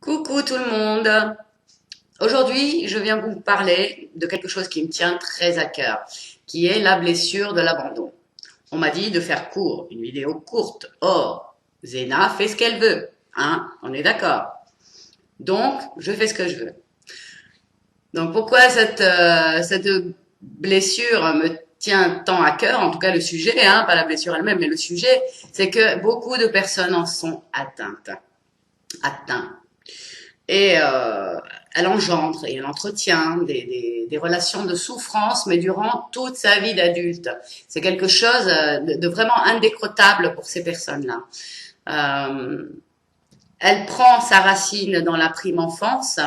Coucou tout le monde. Aujourd'hui, je viens vous parler de quelque chose qui me tient très à cœur, qui est la blessure de l'abandon. On m'a dit de faire court, une vidéo courte. Or, Zena fait ce qu'elle veut, hein, on est d'accord. Donc, je fais ce que je veux. Donc, pourquoi cette blessure me tient tant à cœur, en tout cas le sujet, hein, pas la blessure elle-même, mais le sujet, c'est que beaucoup de personnes en sont atteintes. Et elle engendre et elle entretient des relations de souffrance, mais durant toute sa vie d'adulte. C'est quelque chose de vraiment indécrottable pour ces personnes-là. Euh, Elle prend sa racine dans la prime enfance,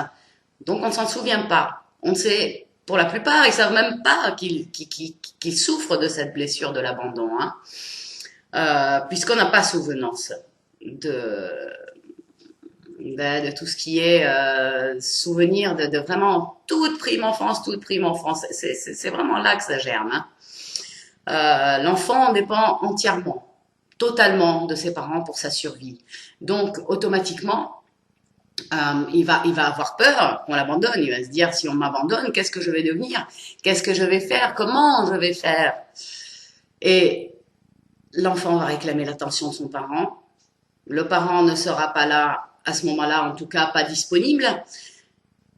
donc on ne s'en souvient pas. On sait, pour la plupart, ils savent même pas qu'ils souffrent de cette blessure de l'abandon, hein, puisqu'on n'a pas souvenance de, de tout ce qui est souvenir de vraiment toute prime enfance, toute prime enfance. C'est vraiment là que ça germe, hein. L'enfant dépend entièrement, totalement de ses parents pour sa survie. Donc, automatiquement, il va avoir peur qu'on l'abandonne. Il va se dire, si on m'abandonne, qu'est-ce que je vais devenir? Qu'est-ce que je vais faire? Comment je vais faire? Et l'enfant va réclamer l'attention de son parent. Le parent ne sera pas là à ce moment-là, en tout cas pas disponible.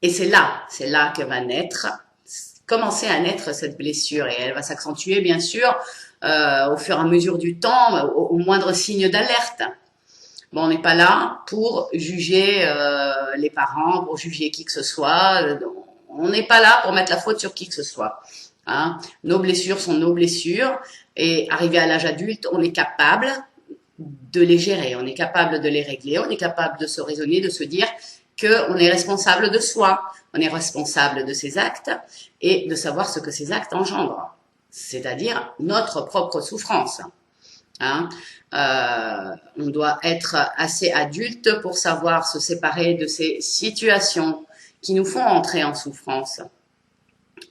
Et c'est là que va naître, commencer à naître cette blessure. Et elle va s'accentuer, bien sûr, au fur et à mesure du temps, au moindre signe d'alerte. Bon, on n'est pas là pour juger les parents, pour juger qui que ce soit. On n'est pas là pour mettre la faute sur qui que ce soit. Hein. Nos blessures sont nos blessures. Et arrivé à l'âge adulte, on est capable de les gérer, on est capable de les régler, on est capable de se raisonner, de se dire qu'on est responsable de soi, on est responsable de ses actes et de savoir ce que ces actes engendrent, c'est-à-dire notre propre souffrance. Hein. On doit être assez adulte pour savoir se séparer de ces situations qui nous font entrer en souffrance.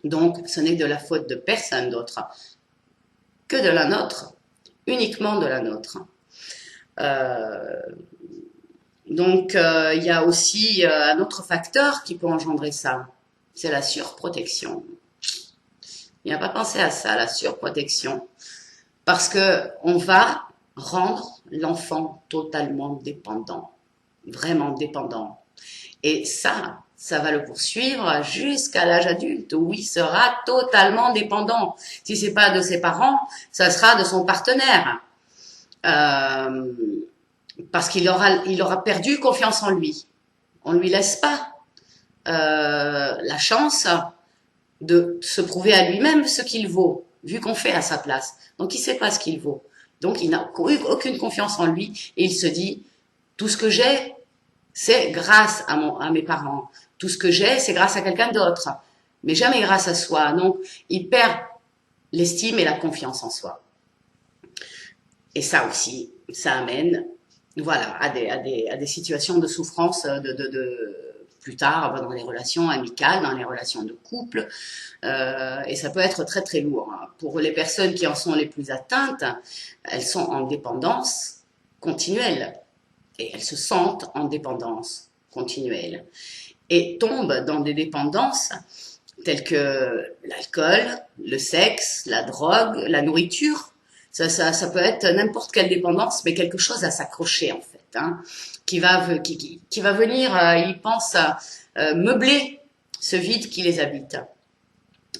Donc, ce n'est de la faute de personne d'autre que de la nôtre, uniquement de la nôtre. Euh, donc, il y a aussi un autre facteur qui peut engendrer ça, c'est la surprotection. Il n'y a pas pensé à ça, la surprotection, parce que on va rendre l'enfant totalement dépendant, vraiment dépendant. Et ça va le poursuivre jusqu'à l'âge adulte où il sera totalement dépendant. Si c'est pas de ses parents, ça sera de son partenaire. Euh, Parce il aura perdu confiance en lui. On ne lui laisse pas la chance de se prouver à lui-même ce qu'il vaut, vu qu'on fait à sa place. Donc il ne sait pas ce qu'il vaut. Donc il n'a eu aucune confiance en lui et il se dit, tout ce que j'ai, c'est grâce à mes parents. Tout ce que j'ai, c'est grâce à quelqu'un d'autre. Mais jamais grâce à soi. Donc il perd l'estime et la confiance en soi. Et ça aussi, ça amène voilà, à des situations de souffrance plus tard dans les relations amicales, dans les relations de couple. Et ça peut être très très lourd. Pour les personnes qui en sont les plus atteintes, elles sont en dépendance continuelle. Et elles se sentent en dépendance continuelle. Et tombent dans des dépendances telles que l'alcool, le sexe, la drogue, la nourriture. Ça peut être n'importe quelle dépendance, mais quelque chose à s'accrocher en fait, hein, qui va venir, ils pensent, meubler ce vide qui les habite.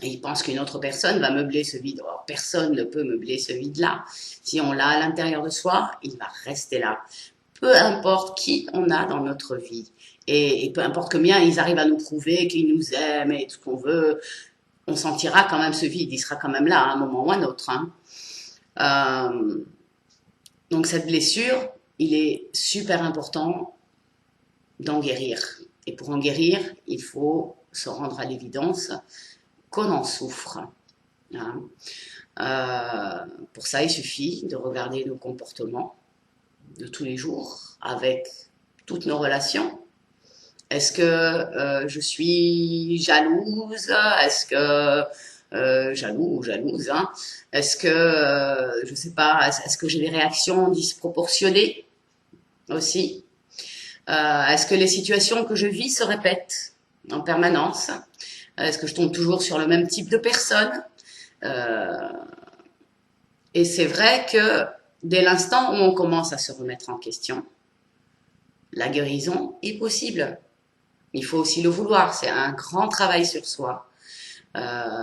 Et ils pensent qu'une autre personne va meubler ce vide. Or, personne ne peut meubler ce vide-là. Si on l'a à l'intérieur de soi, il va rester là. Peu importe qui on a dans notre vie. Et peu importe combien ils arrivent à nous prouver qu'ils nous aiment et tout ce qu'on veut, on sentira quand même ce vide. Il sera quand même là à un moment ou à un autre. Hein. Euh, donc cette blessure, il est super important d'en guérir. Et pour en guérir, il faut se rendre à l'évidence qu'on en souffre. Hein. Pour ça, il suffit de regarder nos comportements de tous les jours avec toutes nos relations. Est-ce que je suis jalouse? Est-ce que jaloux ou jalouse, hein. Est-ce que, je sais pas, est-ce que j'ai des réactions disproportionnées aussi? Est-ce que les situations que je vis se répètent en permanence? Est-ce que je tombe toujours sur le même type de personne? Euh, et c'est vrai que dès l'instant où on commence à se remettre en question, la guérison est possible. Il faut aussi le vouloir. C'est un grand travail sur soi.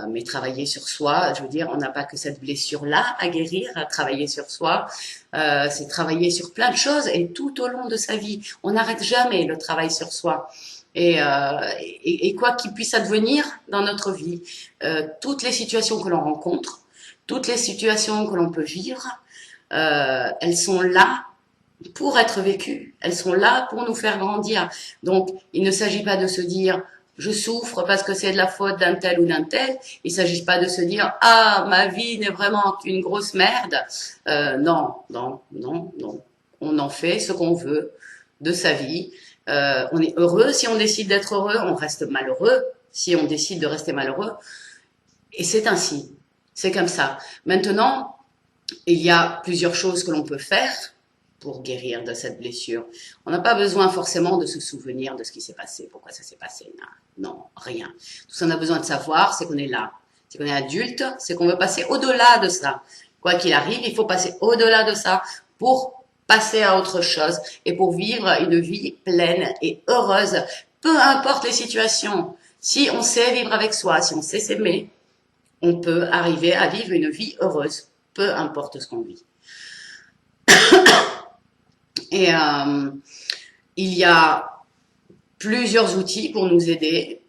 Mais travailler sur soi, je veux dire, on n'a pas que cette blessure-là à guérir, à travailler sur soi, c'est travailler sur plein de choses et tout au long de sa vie. On n'arrête jamais le travail sur soi. Et quoi qu'il puisse advenir dans notre vie, toutes les situations que l'on rencontre, toutes les situations que l'on peut vivre, elles sont là pour être vécues, elles sont là pour nous faire grandir. Donc, il ne s'agit pas de se dire je souffre parce que c'est de la faute d'un tel ou d'un tel. Il ne s'agit pas de se dire ah ma vie n'est vraiment une grosse merde. Non, non, non, non. On en fait ce qu'on veut de sa vie. On est heureux si on décide d'être heureux, on reste malheureux si on décide de rester malheureux. Et c'est ainsi, c'est comme ça. Maintenant, il y a plusieurs choses que l'on peut faire pour guérir de cette blessure. On n'a pas besoin forcément de se souvenir de ce qui s'est passé, pourquoi ça s'est passé. Non, non, rien. Tout ce qu'on a besoin de savoir, c'est qu'on est là, c'est qu'on est adulte, c'est qu'on veut passer au-delà de ça. Quoi qu'il arrive, il faut passer au-delà de ça pour passer à autre chose et pour vivre une vie pleine et heureuse, peu importe les situations. Si on sait vivre avec soi, si on sait s'aimer, on peut arriver à vivre une vie heureuse, peu importe ce qu'on vit. Et il y a plusieurs outils pour nous aider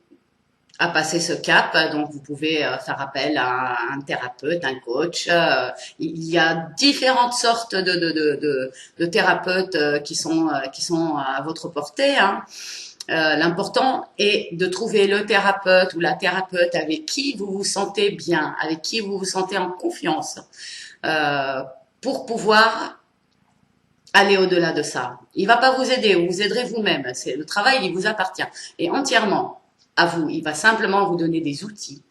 à passer ce cap. Donc, vous pouvez faire appel à un thérapeute, un coach. Il y a différentes sortes de thérapeutes qui sont à votre portée. Hein. L'important est de trouver le thérapeute ou la thérapeute avec qui vous vous sentez bien, avec qui vous vous sentez en confiance, pour pouvoir aller au-delà de ça. Il va pas vous aider, vous aiderez vous-même. C'est le travail, il vous appartient et entièrement à vous. Il va simplement vous donner des outils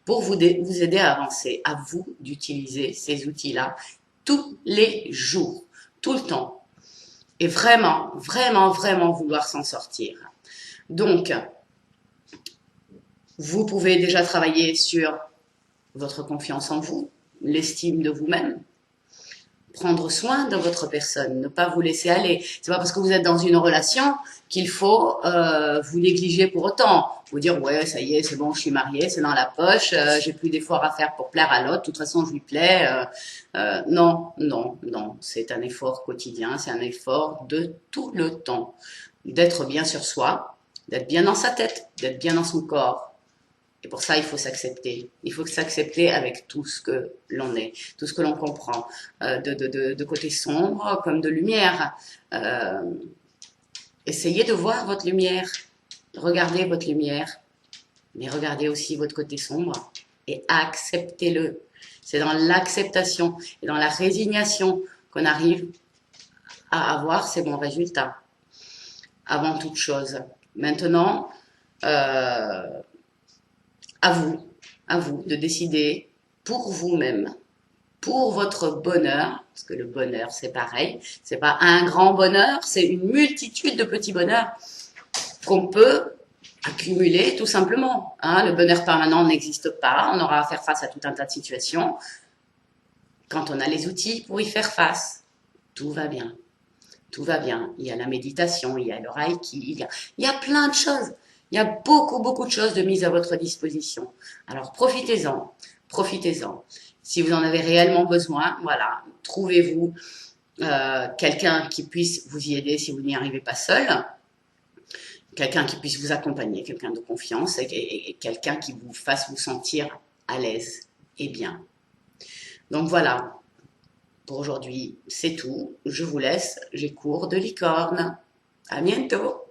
pour vous aider à avancer. À vous d'utiliser ces outils-là tous les jours, tout le temps, et vraiment, vraiment, vraiment vouloir s'en sortir. Donc, vous pouvez déjà travailler sur votre confiance en vous, l'estime de vous-même, prendre soin de votre personne, ne pas vous laisser aller. C'est pas parce que vous êtes dans une relation qu'il faut vous négliger pour autant. Vous dire ouais ça y est c'est bon je suis mariée, c'est dans la poche, j'ai plus d'efforts à faire pour plaire à l'autre, de toute façon je lui plais. Non, non, non, c'est un effort quotidien, c'est un effort de tout le temps, d'être bien sur soi, d'être bien dans sa tête, d'être bien dans son corps. Et pour ça, il faut s'accepter. Il faut s'accepter avec tout ce que l'on est, tout ce que l'on comprend, de côté sombre comme de lumière. Essayez de voir votre lumière, regardez votre lumière, mais regardez aussi votre côté sombre et acceptez-le. C'est dans l'acceptation et dans la résignation qu'on arrive à avoir ces bons résultats, avant toute chose. Maintenant, à vous de décider pour vous-même, pour votre bonheur, parce que le bonheur c'est pareil, c'est pas un grand bonheur, c'est une multitude de petits bonheurs qu'on peut accumuler tout simplement. Hein. Le bonheur permanent n'existe pas, on aura à faire face à tout un tas de situations. Quand on a les outils pour y faire face, tout va bien. Tout va bien. Il y a la méditation, il y a le reiki, il y a plein de choses. Il y a beaucoup, beaucoup de choses de mises à votre disposition. Alors profitez-en, profitez-en. Si vous en avez réellement besoin, voilà, trouvez-vous quelqu'un qui puisse vous y aider si vous n'y arrivez pas seul, quelqu'un qui puisse vous accompagner, quelqu'un de confiance et quelqu'un qui vous fasse vous sentir à l'aise et bien. Donc voilà, pour aujourd'hui, c'est tout. Je vous laisse, j'ai cours de licorne. À bientôt.